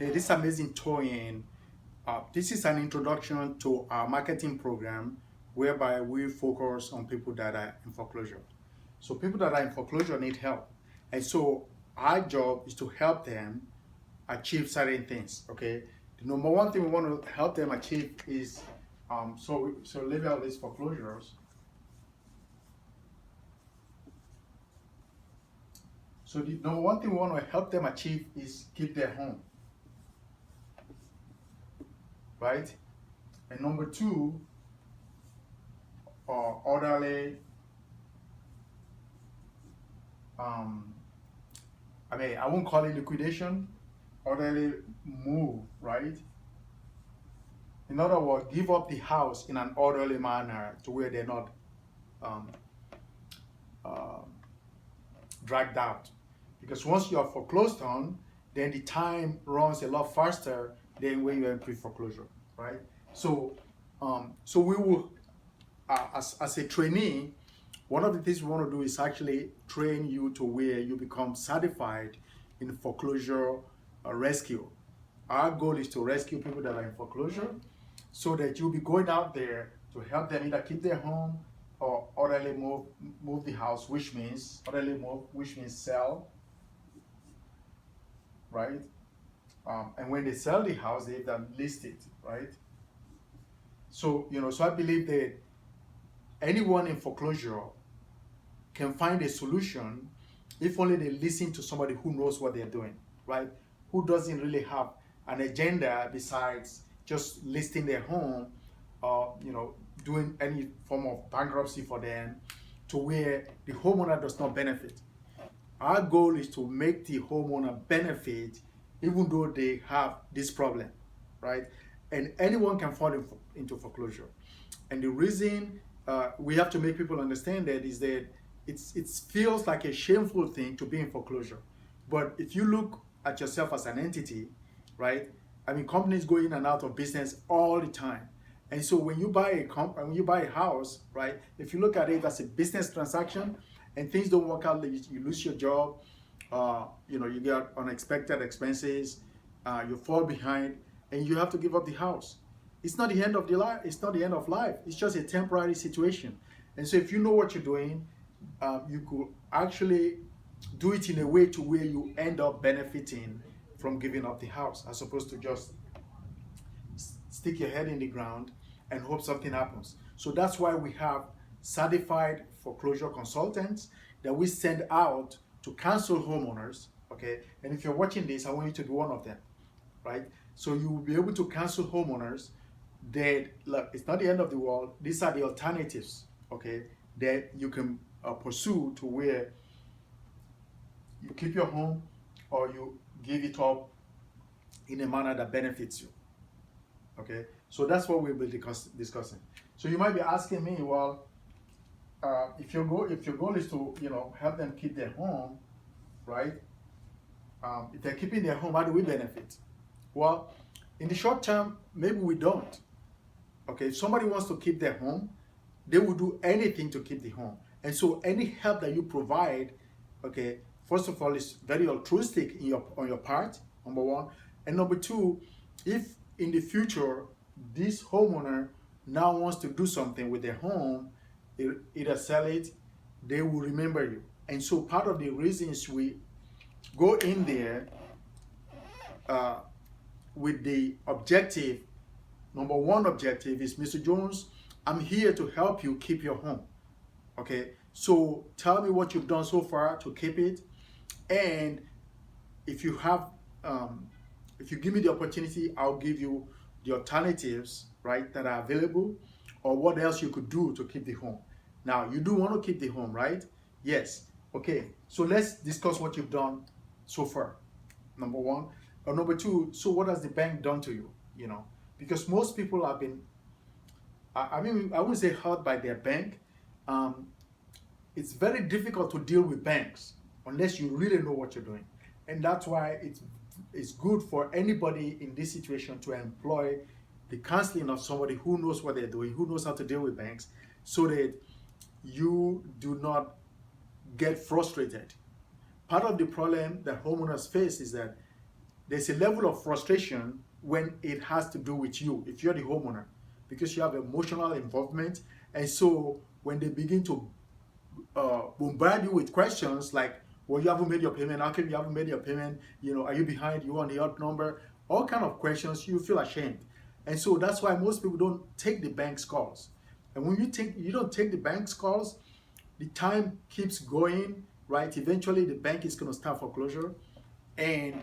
Hey, this amazing Toyin. This is an introduction to our marketing program whereby we focus on people that are in foreclosure. So people that are in foreclosure need help. And so our job is to help them achieve certain things. Okay. The number one thing we want to help them achieve is so leave out these foreclosures. So the number one thing we want to help them achieve is keep their home, right? And number two, orderly, um, I won't call it liquidation, orderly move, right? In other words, give up the house in an orderly manner to where they're not um, uh, dragged out. Because once you are foreclosed on, then the time runs a lot faster than when you're in pre-foreclosure, right? So we will, as a trainee, one of the things we want to do is actually train you to where you become certified in foreclosure rescue. Our goal is to rescue people that are in foreclosure so that you'll be going out there to help them either keep their home or orderly move the house, which means orderly move, which means sell, right? And when they sell the house, they have to list it, right? So I believe that anyone in foreclosure can find a solution if only they listen to somebody who knows what they're doing, right? Who doesn't really have an agenda besides just listing their home or doing any form of bankruptcy for them to where the homeowner does not benefit. Our goal is to make the homeowner benefit even though they have this problem, right? And anyone can fall into foreclosure. And the reason we have to make people understand that is that it feels like a shameful thing to be in foreclosure. But if you look at yourself as an entity, right? Companies go in and out of business all the time. And so when you buy a house, right? If you look at it as a business transaction and things don't work out, you lose your job, you get unexpected expenses, you fall behind, and you have to give up the house. It's not the end of the life. It's not the end of life. It's just a temporary situation. And so if you know what you're doing, you could actually do it in a way to where you end up benefiting from giving up the house, as opposed to just stick your head in the ground and hope something happens. So that's why we have certified foreclosure consultants that we send out to counsel homeowners. Okay, and if you're watching this, I want you to be one of them, right? So you will be able to counsel homeowners that, look, it's not the end of the world. These are the alternatives, okay, that you can pursue to where you keep your home or you give it up in a manner that benefits you. Okay, so that's what we'll be discussing. So you might be asking me, well, if your goal is to help them keep their home, right? If they're keeping their home, how do we benefit? Well, in the short term, maybe we don't. Okay, if somebody wants to keep their home, they will do anything to keep the home. And so any help that you provide, okay, first of all, is very altruistic on your part, number one. And number two, if in the future this homeowner now wants to do something with their home, either sell it, they will remember you. And so part of the reasons we go in there with the objective, number one objective is, Mr. Jones, I'm here to help you keep your home. Okay, so tell me what you've done so far to keep it, and if you have, if you give me the opportunity, I'll give you the alternatives, right, that are available, or what else you could do to keep the home. Now, you do want to keep the home, right? Yes. Okay, so let's discuss what you've done so far, number one. Or number two, so what has the bank done to you? Because most people have been, I wouldn't say hurt by their bank. It's very difficult to deal with banks unless you really know what you're doing. And that's why it's good for anybody in this situation to employ the counseling of somebody who knows what they're doing, who knows how to deal with banks, so that you do not get frustrated. Part of the problem that homeowners face is that there's a level of frustration when it has to do with you, if you're the homeowner, because you have emotional involvement. And so when they begin to bombard you with questions like, well, you haven't made your payment, how come you haven't made your payment, are you behind, you on the odd number, all kind of questions, you feel ashamed. And so that's why most people don't take the bank's calls. And when you don't take the bank's calls, the time keeps going, right? Eventually the bank is going to start foreclosure, and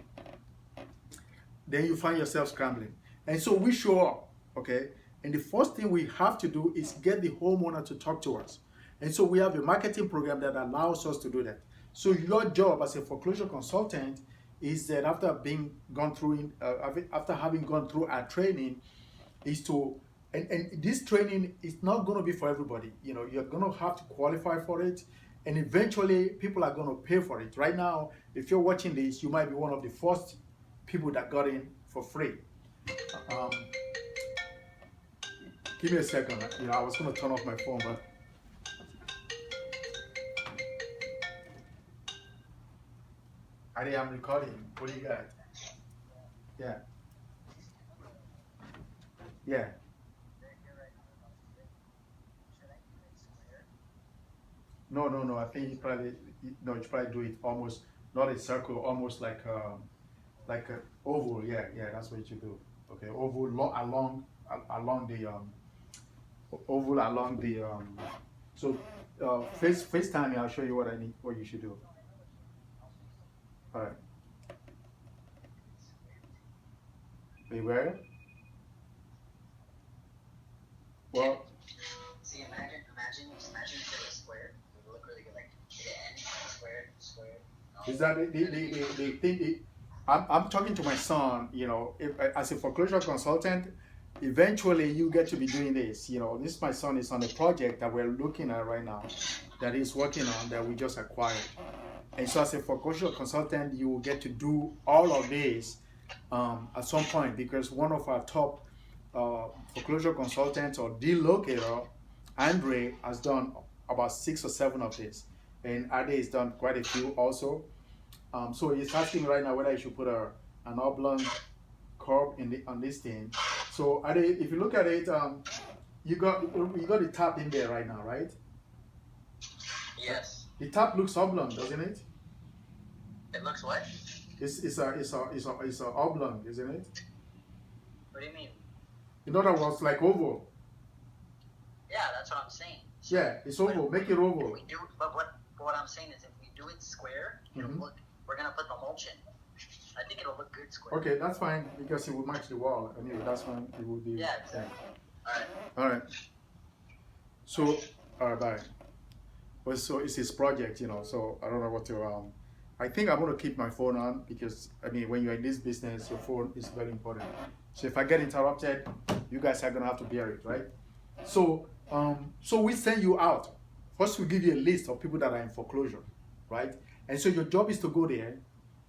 then you find yourself scrambling. And so we show up, okay? And the first thing we have to do is get the homeowner to talk to us. And so we have a marketing program that allows us to do that. So your job as a foreclosure consultant is that after having gone through our training, is to, and this training is not going to be for everybody. You're going to have to qualify for it, and eventually people are going to pay for it. Right now, if you're watching this, you might be one of the first people that got in for free. Um, Give me a second. I was going to turn off my phone, but I am recording. What do you got? Yeah. Yeah. No. I think you probably do it almost not a circle, almost like a oval. Yeah, that's what you do. Okay, oval along the oval along the So FaceTime me. I'll show you what you should do. All right. Beware. Well, See, imagine if it was square. It would look really good, like the end, square. is that they think I'm talking to my son, as a foreclosure consultant, eventually you get to be doing this. This my son is on a project that we're looking at right now, that he's working on, that we just acquired. And so as a foreclosure consultant, you will get to do all of this at some point, because one of our top foreclosure consultants or deal locator, Andre, has done about 6 or 7 of this. And Ade has done quite a few also. So he's asking right now whether I should put an oblong curve on this thing. So Ade, if you look at it, you got the top in there right now, right? Yes. The top looks oblong, doesn't it? It looks what? It's a oblong, isn't it? What do you mean? In other words, like oval. Yeah, that's what I'm saying. So Yeah, it's oval. Make it oval. But what I'm saying is, if we do it square, we're gonna put the mulch in. I think it'll look good square. Okay, that's fine, because it will match the wall. Anyway, that's fine. It will be. Yeah, exactly. All right. So, all right, bye. Well, so it's his project, So I don't know what to. I think I'm gonna keep my phone on, because when you're in this business, your phone is very important. So if I get interrupted, you guys are gonna have to bear it, right? So we send you out. First, we give you a list of people that are in foreclosure, right? And so your job is to go there.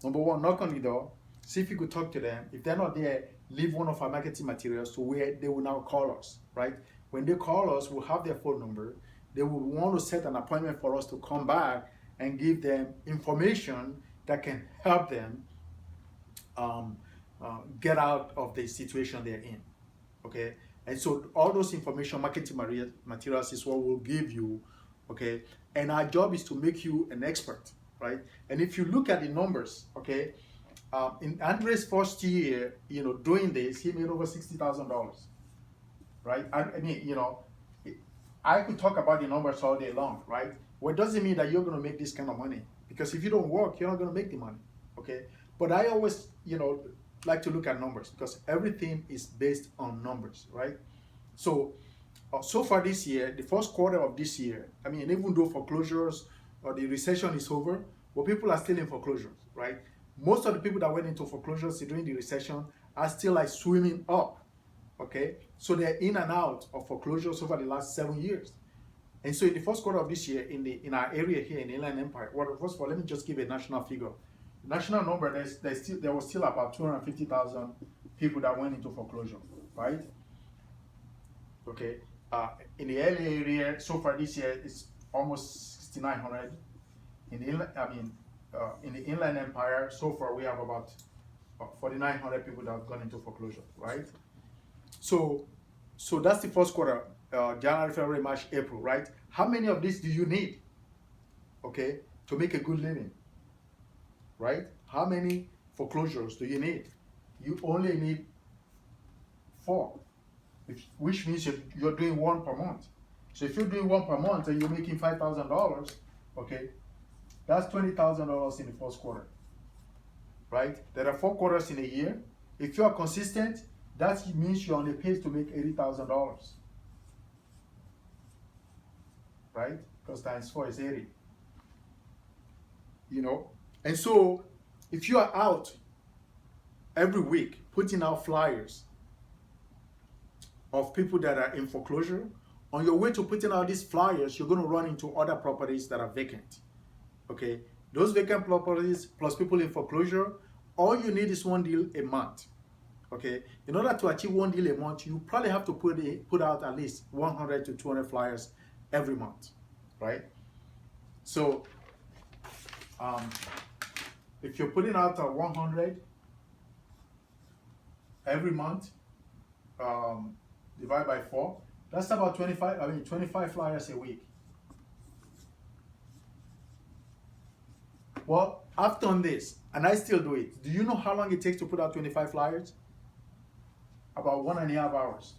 Number one, knock on the door, see if you could talk to them. If they're not there, leave one of our marketing materials to where they will now call us, right? When they call us, we'll have their phone number. They will want to set an appointment for us to come back and give them information that can help them get out of the situation they're in, okay? And so all those information, marketing materials is what we'll give you, okay? And our job is to make you an expert, right? And if you look at the numbers, okay, in Andre's first year, doing this, he made over $60,000, right? I could talk about the numbers all day long, right? Well, it doesn't mean that you're going to make this kind of money, because if you don't work, you're not going to make the money, okay? But I always, like to look at numbers, because everything is based on numbers, right? So, so far this year, the first quarter of this year, even though foreclosures or the recession is over, but people are still in foreclosures, right? Most of the people that went into foreclosures during the recession are still like swimming up, okay? So they're in and out of foreclosures over the last 7 years. And so in the first quarter of this year, in our area here in the Inland Empire, well, first of all, let me just give a national figure. National number, there was still about 250,000 people that went into foreclosure, right? Okay. In the LA area, so far this year, it's almost 6,900. In the Inland Empire, so far we have about 4,900 people that have gone into foreclosure, right? So, so that's the first quarter, January, February, March, April, right? How many of these do you need, okay, to make a good living, right? How many foreclosures do you need? You only need 4, which means you're doing 1 per month. So if you're doing 1 per month and you're making $5,000, okay, that's $20,000 in the first quarter, right? There are 4 quarters in a year. If you are consistent, that means you're on the pace to make $80,000, right? Because times 4 is 80, you know? And so if you are out every week putting out flyers of people that are in foreclosure, on your way to putting out these flyers, you're going to run into other properties that are vacant, okay? Those vacant properties plus people in foreclosure, all you need is 1 deal a month, okay? In order to achieve 1 deal a month, you probably have to put out at least 100 to 200 flyers every month, right? So if you're putting out 100 every month, divide by 4, that's about 25 flyers a week. Well, I've done this and I still do it. Do you know how long it takes to put out 25 flyers? About 1.5 hours.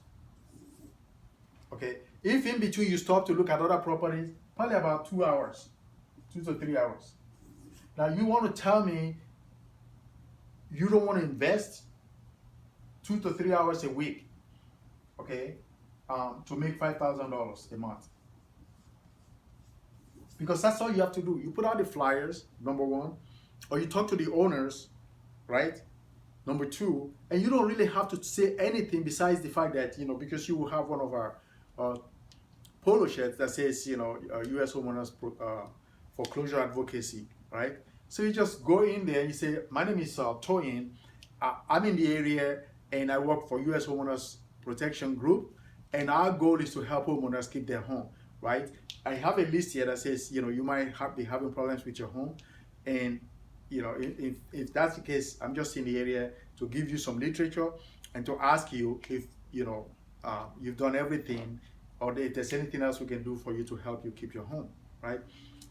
Okay, if in between you stop to look at other properties, probably about 2 hours, 2 to 3 hours. Now you want to tell me you don't want to invest 2 to 3 hours a week, okay, to make $5,000 a month. Because that's all you have to do. You put out the flyers, number 1, or you talk to the owners, right? Number 2, and you don't really have to say anything besides the fact that, you know, because you will have one of our polo shirts that says, you know, U.S. Homeowners Foreclosure Advocacy, right? So you just go in there and you say, my name is Toyin. I'm in the area and I work for U.S. Homeowners Protection Group, and our goal is to help homeowners keep their home, right? I have a list here that says, you know, you might be having problems with your home, and you know, if that's the case, I'm just in the area to give you some literature and to ask you if, you know, you've done everything, or if there's anything else we can do for you to help you keep your home, right?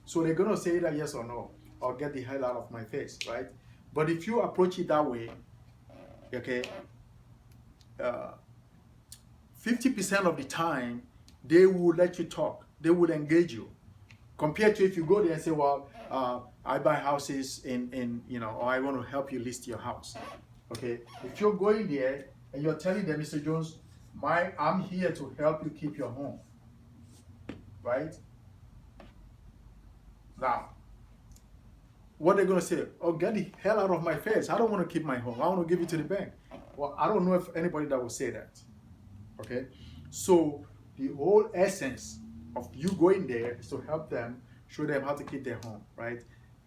So they're gonna say that yes or no, or get the hell out of my face, right? But if you approach it that way, okay, 50% of the time, they will let you talk. They will engage you. Compared to if you go there and say, well, I buy houses in you know, or I want to help you list your house. Okay, if you're going there and you're telling them, Mr. Jones, I'm here to help you keep your home, right? Now, what they're gonna say, oh, get the hell out of my face. I don't want to keep my home. I want to give it to the bank. Well, I don't know if anybody that will say that. Okay, so the whole essence of you going there is to help them, show them how to keep their home, right?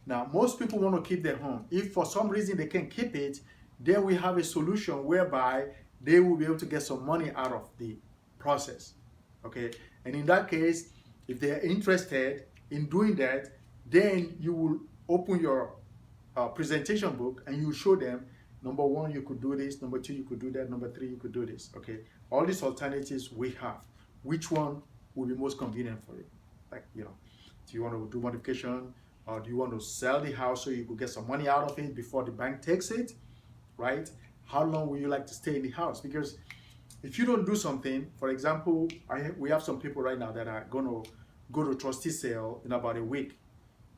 Now, most people want to keep their home. If for some reason they can't keep it, then we have a solution whereby they will be able to get some money out of the process, okay? And in that case, if they're interested in doing that, then you will open your presentation book and you show them, number 1, you could do this, number 2, you could do that, number 3, you could do this, okay? All these alternatives we have. Which one will be most convenient for you? Like, you know, do you want to do modification, or do you want to sell the house so you could get some money out of it before the bank takes it, right? How long would you like to stay in the house? Because if you don't do something, for example, we have some people right now that are going to go to trustee sale in about a week,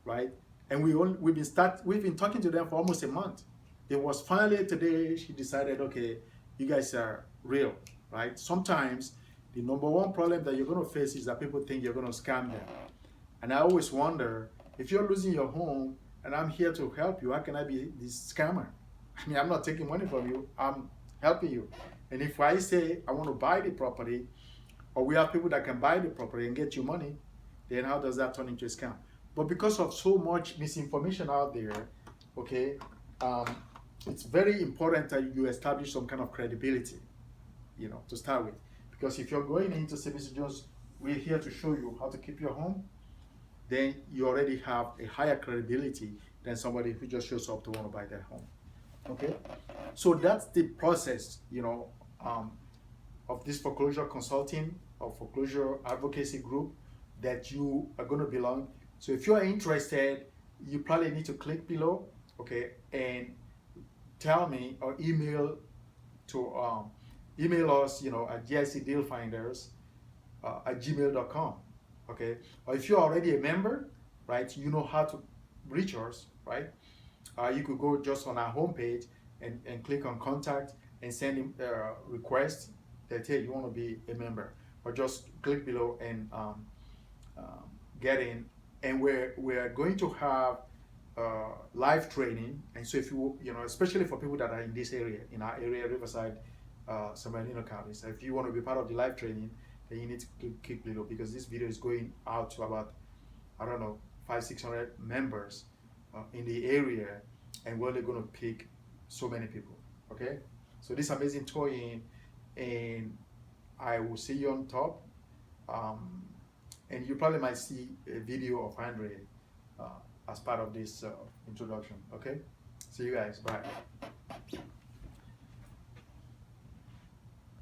right? And we've been talking to them for almost a month. It was finally today she decided, okay, you guys are real, right? Sometimes the number 1 problem that you're going to face is that people think you're going to scam them. And I always wonder, if you're losing your home and I'm here to help you, how can I be this scammer? I mean, I'm not taking money from you, I'm helping you. And if I say I want to buy the property, or we have people that can buy the property and get you money, then how does that turn into a scam? But because of so much misinformation out there, okay, it's very important that you establish some kind of credibility, you know, to start with. Because if you're going in to say, Mr. Jones, we're here to show you how to keep your home, then you already have a higher credibility than somebody who just shows up to want to buy their home. Okay, so that's the process, um, of this foreclosure consulting or foreclosure advocacy group that you are going to belong. So if you are interested, you probably need to click below, okay, and tell me or to email us, at gicdealfinders at gmail.com, okay. Or if you're already a member, right, you know how to reach us, right. You could go just on our homepage and click on contact and send a request that, hey, you want to be a member, or just click below and um, get in. And we're going to have live training. And so if especially for people that are in this area, in our area, Riverside, San Bernardino County. So if you want to be part of the live training, then you need to click below, because this video is going out to about, I don't know, 500-600 members in the area, and we're only going to pick so many people. Okay, so this amazing toy, and I will see you on top. Um, and you probably might see a video of Andre as part of this introduction. Okay, see you guys. Bye.